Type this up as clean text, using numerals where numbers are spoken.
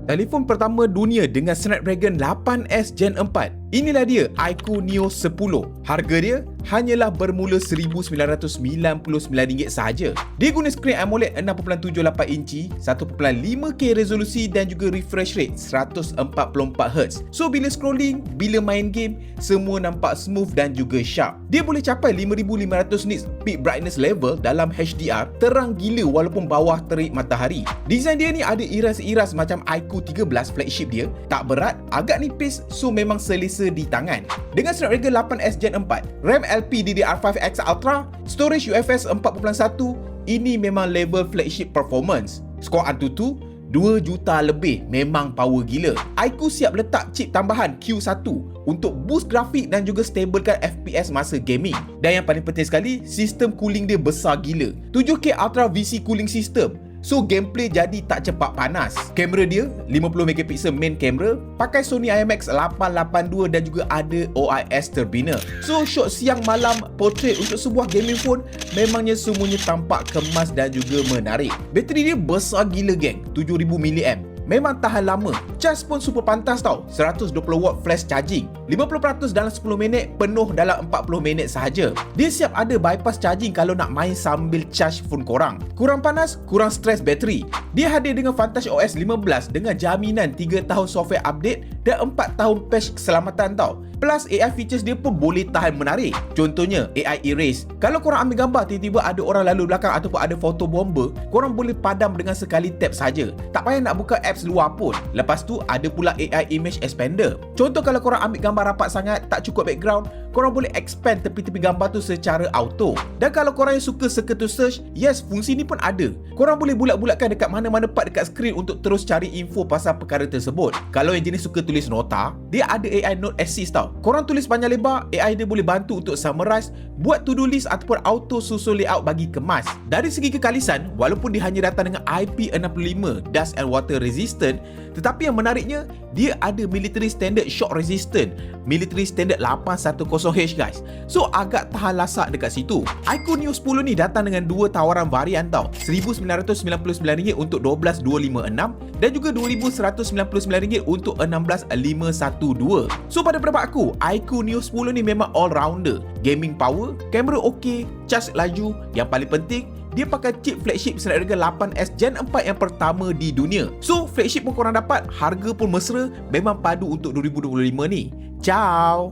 Telefon pertama dunia dengan Snapdragon 8S Gen 4. Inilah dia iQOO Neo 10. Harga dia hanyalah bermula RM1,999 sahaja. Dia guna skrin AMOLED 6.78 inci, 1.5K resolusi dan juga refresh rate 144Hz. So bila scrolling, bila main game, semua nampak smooth dan juga sharp. Dia boleh capai 5500 nits peak brightness level dalam HDR, terang gila walaupun bawah terik matahari. Desain dia ni ada iras-iras macam iQOO 13 flagship dia, tak berat, agak nipis, so memang selesa di tangan. Dengan Snapdragon 8S Gen 4, RAM LPDDR5X Ultra, storage UFS 4.1, ini memang level flagship performance. Skor Antutu 2 juta lebih, memang power gila. iQOO siap letak chip tambahan Q1 untuk boost grafik dan juga stablekan FPS masa gaming. Dan yang paling penting sekali, sistem cooling dia besar gila. 7K Ultra VC cooling system. So gameplay jadi tak cepat panas. Kamera dia 50MP main kamera, pakai Sony IMX882 dan juga ada OIS turbina. So shot siang malam portrait untuk sebuah gaming phone memangnya semuanya tampak kemas dan juga menarik. Bateri dia besar gila geng, 7000mAh. Memang tahan lama. Cas pun super pantas tau, 120W flash charging, 50% dalam 10 minit, penuh dalam 40 minit sahaja. Dia siap ada bypass charging kalau nak main sambil charge phone korang. Kurang panas, kurang stres bateri. Dia hadir dengan Vantage OS 15 dengan jaminan 3 tahun software update dan 4 tahun patch keselamatan tau. Plus AI features dia pun boleh tahan menarik. Contohnya AI erase. Kalau korang ambil gambar tiba-tiba ada orang lalu belakang ataupun ada foto bomba, korang boleh padam dengan sekali tap saja. Tak payah nak buka apps luar pun. Lepas tu ada pula AI image expander. Contoh kalau korang ambil gambar rapat sangat, tak cukup background, korang boleh expand tepi-tepi gambar tu secara auto. Dan kalau korang yang suka circle to search, yes, fungsi ni pun ada. Korang boleh bulat-bulatkan dekat mana-mana part dekat skrin untuk terus cari info pasal perkara tersebut. Kalau yang jenis suka tulis nota, dia ada AI Note Assist tau. Korang tulis panjang lebar, AI dia boleh bantu untuk summarize, buat to-do list ataupun auto susun layout bagi kemas. Dari segi kekalisan, walaupun dia hanya datang dengan IP65 dust and water resistant, tetapi yang menariknya, dia ada military standard shock resistant, military standard 810H guys. So agak tahan lasak dekat situ. iQOO Neo 10 ni datang dengan dua tawaran varian tau, RM999 untuk 12256 dan juga RM2199 untuk 16512. So pada pendapat aku, iQOO Neo 10 ni memang all-rounder. Gaming power, kamera okey, charge laju, yang paling penting dia pakai chip flagship Snapdragon 8S Gen 4 yang pertama di dunia. So flagship pun korang dapat, harga pun mesra, memang padu untuk 2025 ni. Ciao.